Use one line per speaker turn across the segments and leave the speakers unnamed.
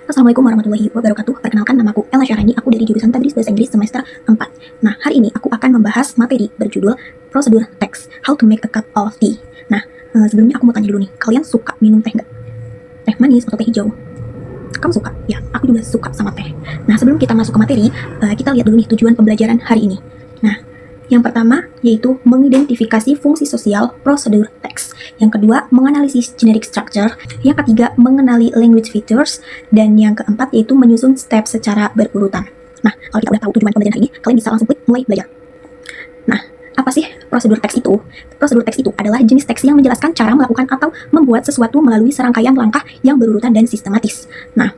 Assalamualaikum warahmatullahi wabarakatuh. Perkenalkan, namaku Ella Syarani, aku dari jurusan Tadris Bahasa Inggris semester 4. Nah, hari ini aku akan membahas materi berjudul Prosedur Teks, How to Make a Cup of Tea. Nah, sebelumnya aku mau tanya dulu nih, kalian suka minum teh nggak? Teh manis atau teh hijau? Kamu suka? Ya, aku juga suka sama teh. Nah, sebelum kita masuk ke materi, kita lihat dulu nih tujuan pembelajaran hari ini. Nah, yang pertama yaitu mengidentifikasi fungsi sosial prosedur teks. Yang kedua, menganalisis generic structure. Yang ketiga, mengenali language features. Dan yang keempat yaitu menyusun step secara berurutan. Nah, kalau kita udah tahu tujuan pembelajaran hari ini, kalian bisa langsung klik mulai belajar. Nah, apa sih prosedur teks itu? Prosedur teks itu adalah jenis teks yang menjelaskan cara melakukan atau membuat sesuatu melalui serangkaian langkah yang berurutan dan sistematis. Nah,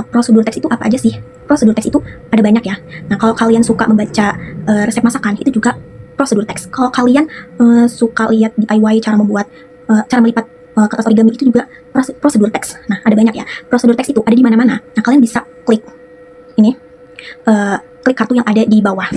prosedur teks itu apa aja sih? Prosedur teks itu ada banyak ya. Nah, kalau kalian suka membaca resep masakan, itu juga prosedur teks. Kalau kalian suka lihat DIY cara membuat, cara melipat kertas origami, itu juga prosedur teks. Nah, ada banyak ya. Prosedur teks itu ada di mana-mana. Nah, kalian bisa klik ini, klik kartu yang ada di bawah.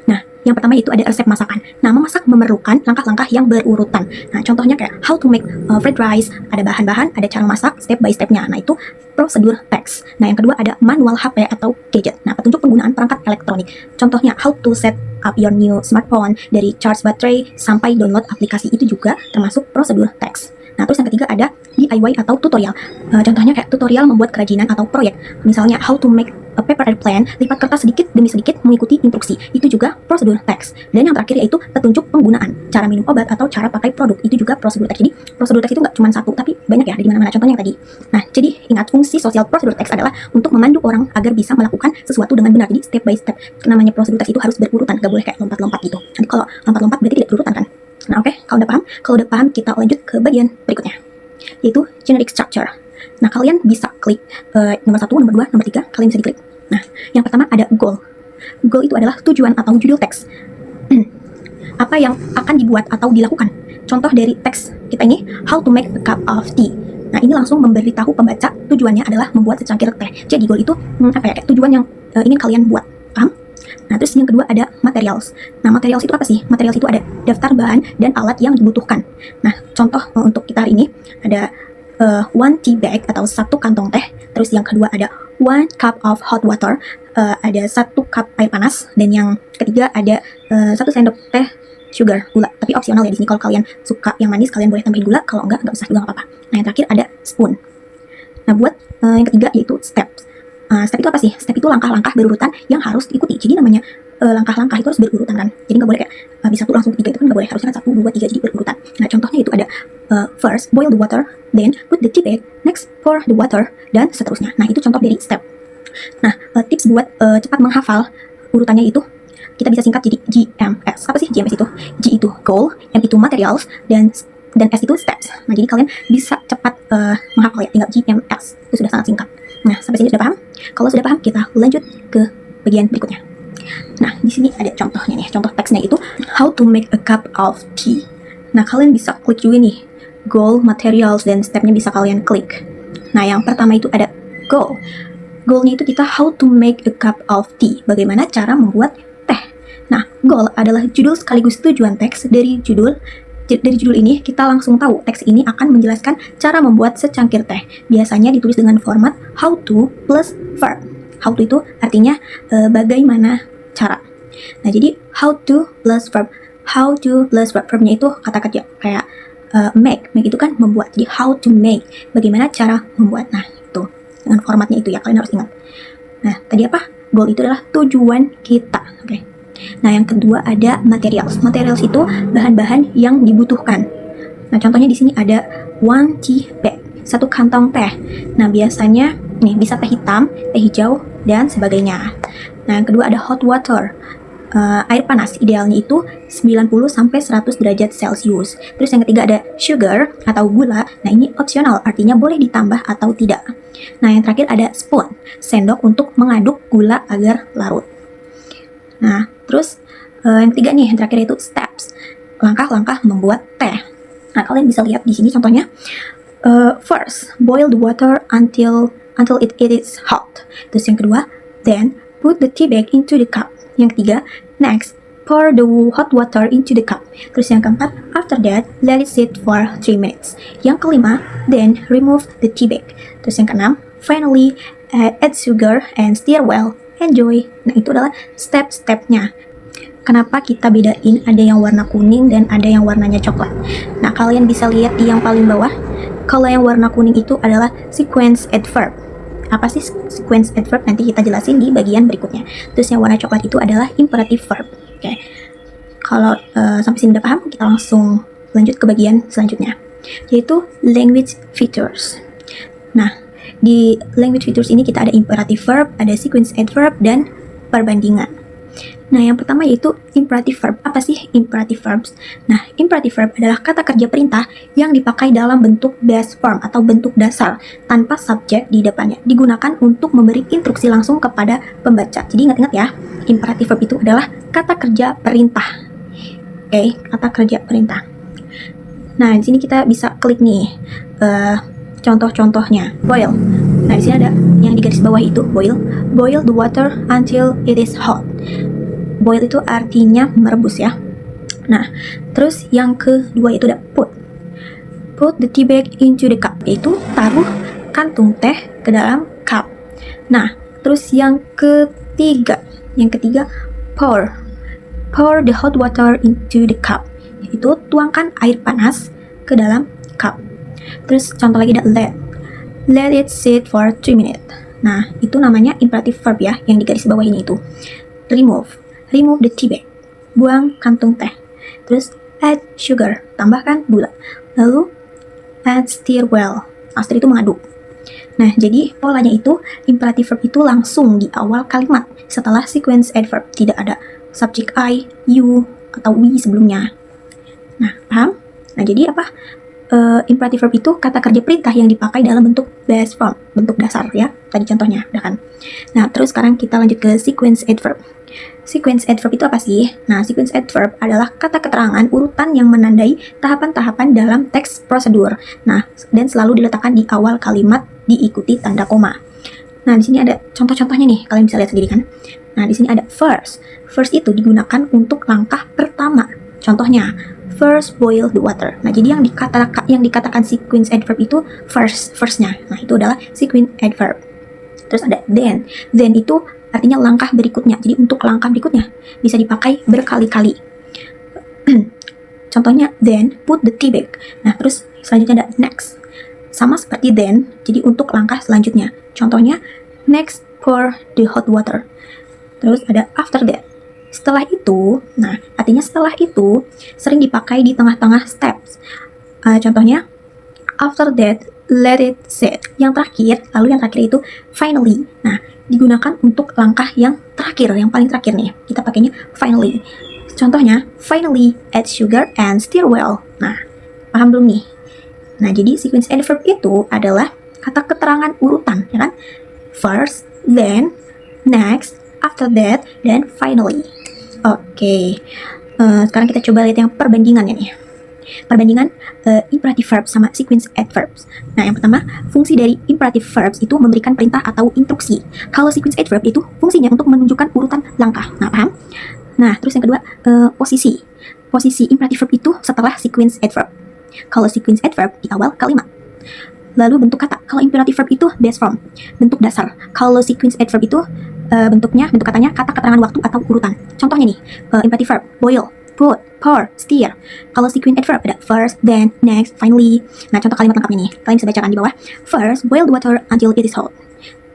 Nah, yang pertama itu ada resep masakan. Nah, memasak memerlukan langkah-langkah yang berurutan. Nah, contohnya kayak how to make fried rice, ada bahan-bahan, ada cara masak step by step-nya. Nah, itu prosedur teks. Nah, yang kedua ada manual HP atau gadget. Nah, petunjuk penggunaan perangkat elektronik. Contohnya how to set up your new smartphone, dari charge baterai sampai download aplikasi, itu juga termasuk prosedur teks. Nah, terus yang ketiga ada DIY atau tutorial. Contohnya kayak tutorial membuat kerajinan atau proyek. Misalnya how to make a paper airplane, lipat kertas sedikit demi sedikit mengikuti instruksi. Itu juga prosedur teks. Dan yang terakhir yaitu petunjuk penggunaan, cara minum obat atau cara pakai produk. Itu juga prosedur teks. Jadi prosedur teks itu nggak cuma satu, tapi banyak ya, di mana-mana. Contohnya yang tadi. Nah, jadi ingat, fungsi sosial prosedur teks adalah untuk memandu orang agar bisa melakukan sesuatu dengan benar. Jadi step by step. Namanya prosedur teks itu harus berurutan, nggak boleh kayak lompat-lompat gitu. Nanti kalau lompat-lompat berarti tidak berurutan kan? Nah, oke, kalau udah paham? Kalau udah paham, kita lanjut ke bagian berikutnya, yaitu generic structure. Nah, kalian bisa klik nomor 1, nomor 2, nomor 3, kalian bisa diklik. Nah, yang pertama ada goal. Goal itu adalah tujuan atau judul teks. Apa yang akan dibuat atau dilakukan. Contoh dari teks kita ini, how to make a cup of tea. Nah, ini langsung memberitahu pembaca tujuannya adalah membuat secangkir teh. Jadi goal itu kayak tujuan yang ingin kalian buat. Paham? Nah, terus yang kedua ada materials. Nah, materials itu apa sih? Materials itu ada daftar bahan dan alat yang dibutuhkan. Nah, contoh untuk kita hari ini ada one tea bag atau 1 kantong teh. Terus yang kedua ada 1 cup of hot water, ada 1 cup air panas. Dan yang ketiga ada 1 sendok teh sugar, gula. Tapi opsional ya di sini. Kalau kalian suka yang manis, kalian boleh tambahin gula. Kalau enggak usah juga, nggak apa-apa. Nah, yang terakhir ada spoon. Nah, buat yang ketiga yaitu steps. Step itu apa sih? Step itu langkah-langkah berurutan yang harus diikuti. Jadi namanya langkah-langkah itu harus berurutan kan. Jadi nggak boleh kayak habis 1 langsung 3, itu kan nggak boleh. Harusnya kan 1, 2, 3, jadi berurutan. Nah, contohnya itu ada first boil the water, then put the tea bag, next pour the water, dan seterusnya. Nah, itu contoh dari step. Nah, tips buat cepat menghafal urutannya itu kita bisa singkat jadi GMS. Apa sih GMS itu? G itu goal, M itu materials, dan S itu steps. Nah, jadi kalian bisa cepat menghafal ya, tinggal GMS. Itu sudah sangat singkat. Nah, sampai sini sudah paham? Kalau sudah paham, kita lanjut ke bagian berikutnya. Nah, di sini ada contohnya nih. Contoh teksnya itu how to make a cup of tea. Nah, kalian bisa klik juga nih, goal, materials, dan stepnya bisa kalian klik. Nah, yang pertama itu ada goal. Goalnya itu kita how to make a cup of tea. Bagaimana cara membuat teh. Nah, goal adalah judul sekaligus tujuan teks. Dari judul ini kita langsung tahu teks ini akan menjelaskan cara membuat secangkir teh. Biasanya ditulis dengan format how to plus verb. How to itu artinya bagaimana cara. Nah, jadi how to plus verb. How to plus verb. Verbnya itu kata kerja kayak make. Make itu kan membuat. Jadi how to make. Bagaimana cara membuat. Nah, itu dengan formatnya itu ya, kalian harus ingat. Nah, tadi apa? Goal itu adalah tujuan kita. Oke. Nah, yang kedua ada materials. Materials itu bahan-bahan yang dibutuhkan. Nah, contohnya di sini ada 1 tea bag, 1 kantong teh. Nah, biasanya nih bisa teh hitam, teh hijau, dan sebagainya. Nah, yang kedua ada hot water. Air panas idealnya itu 90 sampai 100 derajat Celcius. Terus yang ketiga ada sugar atau gula. Nah, ini opsional, artinya boleh ditambah atau tidak. Nah, yang terakhir ada spoon, sendok untuk mengaduk gula agar larut. Nah, terus yang ketiga nih, yang terakhir itu steps, langkah-langkah membuat teh. Nah, kalian bisa lihat di sini contohnya. First, boil the water until it is hot. Terus yang kedua, then put the tea bag into the cup. Yang ketiga, next, pour the hot water into the cup. Terus yang keempat, after that, let it sit for 3 minutes. Yang kelima, then remove the tea bag. Terus yang keenam, finally, add sugar, and stir well. Enjoy. Nah, itu adalah step-stepnya. Kenapa kita bedain ada yang warna kuning dan ada yang warnanya coklat? Nah, kalian bisa lihat di yang paling bawah. Kalau yang warna kuning itu adalah sequence adverb. Apa sih sequence adverb? Nanti kita jelasin di bagian berikutnya. Terus yang warna coklat itu adalah imperative verb. Oke. Kalau sampai sini udah paham, kita langsung lanjut ke bagian selanjutnya, yaitu language features. Nah, di language features ini kita ada imperative verb, ada sequence adverb, dan perbandingan. Nah, yang pertama yaitu imperative verb. Apa sih imperative verbs? Nah, imperative verb adalah kata kerja perintah yang dipakai dalam bentuk base form atau bentuk dasar tanpa subjek di depannya. Digunakan untuk memberi instruksi langsung kepada pembaca. Jadi ingat-ingat ya, imperative verb itu adalah kata kerja perintah. Oke, kata kerja perintah. Nah, di sini kita bisa klik nih contoh-contohnya. Boil. Nah, di sini ada yang di garis bawah itu, boil. Boil the water until it is hot. Boil itu artinya merebus ya. Nah, terus yang kedua itu ada put. Put the tea bag into the cup, yaitu taruh kantung teh ke dalam cup. Nah, terus yang ketiga pour. Pour the hot water into the cup, yaitu tuangkan air panas ke dalam cup. Terus contoh lagi ada let it sit for 3 minutes. Nah, itu namanya imperative verb ya, yang di garis bawah ini itu. Remove the tea bag, buang kantung teh. Terus add sugar, tambahkan gula. Lalu add stir well, stir itu mengaduk. Nah, jadi polanya itu imperative verb itu langsung di awal kalimat setelah sequence adverb, tidak ada subjek I, you, atau we sebelumnya. Nah, paham? Nah, jadi apa? Imperative verb itu kata kerja perintah yang dipakai dalam bentuk base form, bentuk dasar ya. Tadi contohnya, udah kan? Nah, terus sekarang kita lanjut ke sequence adverb. Sequence adverb itu apa sih? Nah, sequence adverb adalah kata keterangan urutan yang menandai tahapan-tahapan dalam teks prosedur. Nah, dan selalu diletakkan di awal kalimat diikuti tanda koma. Nah, di sini ada contoh-contohnya nih, kalian bisa lihat sendiri kan? Nah, di sini ada first. First itu digunakan untuk langkah pertama. Contohnya, first boil the water. Nah, jadi yang dikatakan sequence adverb itu first-nya. Nah, itu adalah sequence adverb. Terus ada then. Then itu artinya langkah berikutnya. Jadi untuk langkah berikutnya bisa dipakai berkali-kali. Contohnya then put the tea bag. Nah, terus selanjutnya ada next. Sama seperti then, jadi untuk langkah selanjutnya. Contohnya next pour the hot water. Terus ada after that. Setelah itu, nah artinya setelah itu sering dipakai di tengah-tengah steps. Contohnya after that let it sit. Yang terakhir, lalu yang terakhir itu finally. Nah, digunakan untuk langkah yang terakhir, yang paling terakhir nih. Kita pakainya finally. Contohnya finally add sugar and stir well. Nah, paham belum nih? Nah, jadi sequence adverb itu adalah kata keterangan urutan, ya kan? First, then, next, after that, dan finally. Oke. Sekarang kita coba lihat yang perbandingannya nih. Perbandingan imperative verbs sama sequence adverbs. Nah, yang pertama, fungsi dari imperative verbs itu memberikan perintah atau instruksi. Kalau sequence adverb itu fungsinya untuk menunjukkan urutan langkah. Nah, paham? Nah, terus yang kedua, posisi. Posisi imperative verb itu setelah sequence adverb. Kalau sequence adverb di awal kalimat. Lalu bentuk kata. Kalau imperative verb itu base form, bentuk dasar. Kalau sequence adverb itu bentuk katanya kata keterangan waktu atau urutan. Contohnya nih, imperative verb, boil, put, pour, stir. Kalau sequence adverb ada first, then, next, finally. Nah, contoh kalimat lengkapnya nih. Kalian bisa bacakan di bawah. First, boil the water until it is hot.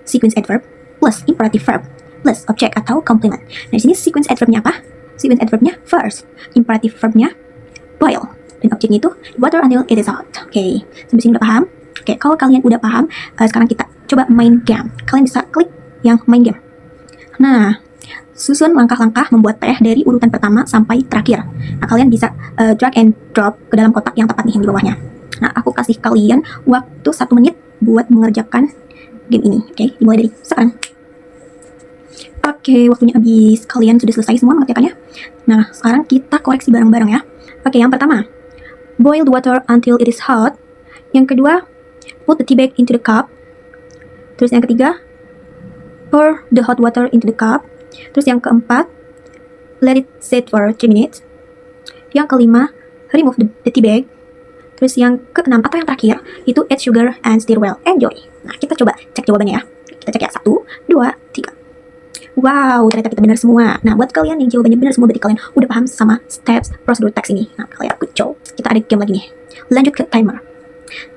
Sequence adverb plus imperative verb plus object atau complement. Nah, di sini sequence adverbnya apa? Sequence adverbnya first, imperative verbnya boil, dan objeknya itu water until it is hot. Oke, sampai sini udah paham? Oke, kalau kalian udah paham, sekarang kita coba main game. Kalian bisa klik yang main game. Nah, susun langkah-langkah membuat teh dari urutan pertama sampai terakhir. Nah, kalian bisa drag and drop ke dalam kotak yang tepat nih yang di bawahnya. Nah, aku kasih kalian waktu 1 menit buat mengerjakan game ini. Oke, dimulai dari sekarang. Oke, waktunya habis. Kalian sudah selesai semua mengerjakannya? Nah, sekarang kita koreksi bareng-bareng ya. Oke, yang pertama, boil the water until it is hot. Yang kedua, put the tea bag into the cup. Terus yang ketiga, pour the hot water into the cup. Terus yang keempat, let it sit for 3 minutes. Yang kelima, remove the tea bag. Terus yang keenam atau yang terakhir, itu add sugar and stir well. Enjoy. Nah, kita coba cek jawabannya ya. Kita cek ya, 1, 2, 3. Wow, ternyata kita benar semua. Nah, buat kalian yang jawabannya benar semua, berarti kalian udah paham sama steps prosedur teks ini. Nah, kalian good job. Kita ada game lagi nih. Lanjut ke timer.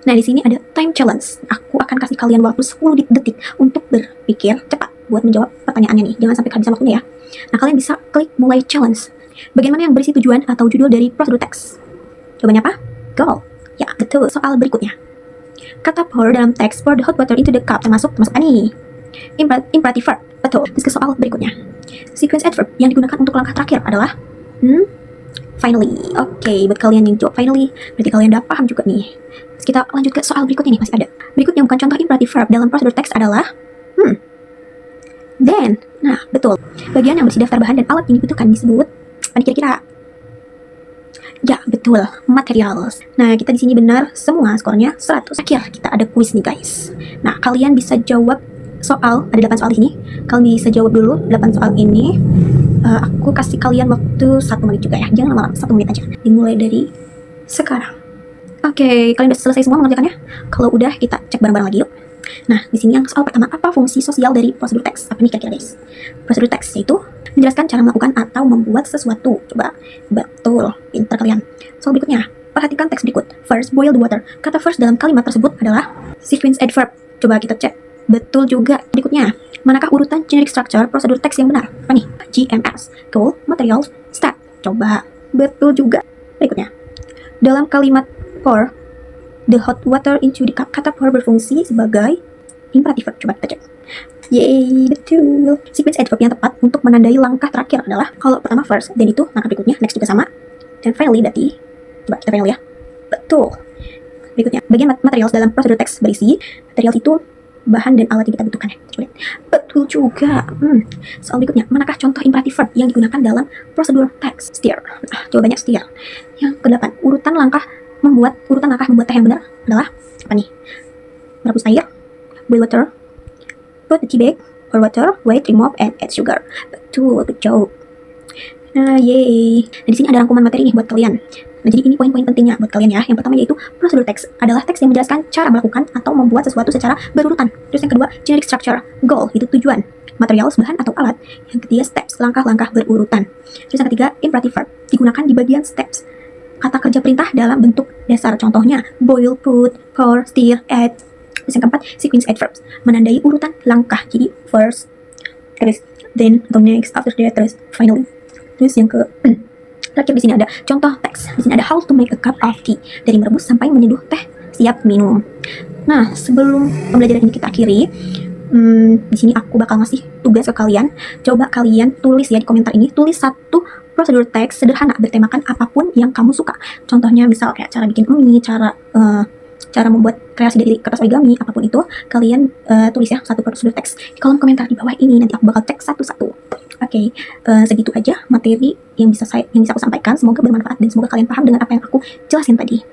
Nah, di sini ada time challenge. Aku akan kasih kalian waktu 10 detik untuk berpikir cepat buat menjawab pertanyaannya nih. Jangan sampai kehabisan waktunya ya. Nah, kalian bisa klik mulai challenge. Bagian mana yang berisi tujuan atau judul dari prosedur teks? Jawabannya apa? Goal. Ya, betul. Soal berikutnya. Kata pour dalam teks pour the hot water into the cup termasuk apa nih? Imperative verb. Betul. Terus ke soal berikutnya. Sequence adverb yang digunakan untuk langkah terakhir adalah finally. Oke, buat kalian yang jawab finally, berarti kalian udah paham juga nih. Terus kita lanjut ke soal berikutnya nih, masih ada. Berikutnya bukan contoh imperative verb dalam prosedur teks adalah then. Nah, betul. Bagian yang berisi daftar bahan dan alat yang dibutuhkan disebut apa nih kira-kira? Ya, betul. Materials. Nah, kita di sini benar semua, skornya 100. Akhir kita ada kuis nih, guys. Nah, kalian bisa jawab soal, ada 8 soal di sini. Kalian bisa jawab dulu 8 soal ini. Aku kasih kalian waktu 1 menit juga ya. Jangan lama-lama, 1 menit aja. Dimulai dari sekarang. Oke, kalian udah selesai semua mengerjakannya? Kalau udah, kita cek bareng-bareng lagi yuk. Nah, di sini yang soal pertama, apa fungsi sosial dari prosedur teks? Apa nih kira-kira, guys? Prosedur teks yaitu menjelaskan cara melakukan atau membuat sesuatu. Coba, betul, pintar kalian. Soal berikutnya, perhatikan teks berikut. First, boil the water. Kata first dalam kalimat tersebut adalah sequence adverb. Coba kita cek. Betul juga. Berikutnya, manakah urutan generic structure prosedur teks yang benar? Apa nih? GMS, goal, materials, step. Coba, betul juga. Berikutnya, dalam kalimat pour the hot water into the cup, kata pour berfungsi sebagai imperative verb. Coba kita cek. Yeay, betul. Sequence adverb yang tepat untuk menandai langkah terakhir adalah kalau pertama first, dan itu langkah berikutnya next juga sama, dan finally berarti coba kita finally ya. Betul. Berikutnya, bagian materials dalam prosedur teks berisi materials itu bahan dan alat yang kita butuhkan ya. Coba. Betul juga. Soal berikutnya, manakah contoh imperative verb yang digunakan dalam prosedur teks? Stir. Jawabannya stir. Yang ke-8, urutan langkah membuat teh yang benar adalah apa nih? Merebus air, boil water, put the tea bag, pour water, wait, remove, and add sugar. Betul, good job. Nah, yeay. Nah, di sini ada rangkuman materi nih buat kalian. Nah, jadi ini poin-poin pentingnya buat kalian ya. Yang pertama yaitu prosedur teks adalah teks yang menjelaskan cara melakukan atau membuat sesuatu secara berurutan. Terus yang kedua, generic structure, goal, itu tujuan. Materials, bahan atau alat. Yang ketiga, steps, langkah-langkah berurutan. Terus yang ketiga, imperative verb, digunakan di bagian steps. Kata kerja perintah dalam bentuk dasar. Contohnya, boil, put, pour, stir, add. Terus yang keempat, sequence adverbs, menandai urutan langkah. Jadi first, terus then atau next, after that, terus finally. Terus yang ke terakhir di sini ada contoh teks. Di sini ada how to make a cup of tea, dari merebus sampai menyeduh teh siap minum. Nah, sebelum pembelajaran ini kita akhiri, di sini aku bakal ngasih tugas ke kalian. Coba kalian tulis ya di komentar ini, tulis satu prosedur teks sederhana bertemakan apapun yang kamu suka. Contohnya misal kayak cara bikin mie, cara membuat kreasi dari kertas origami, apapun itu, kalian tulis ya satu prosedur teks di kolom komentar di bawah ini. Nanti aku bakal cek satu-satu. Oke, segitu aja materi yang bisa aku sampaikan. Semoga bermanfaat dan semoga kalian paham dengan apa yang aku jelasin tadi.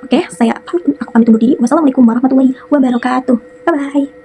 Oke, aku pamit undur diri. Wassalamualaikum warahmatullahi wabarakatuh. Bye bye.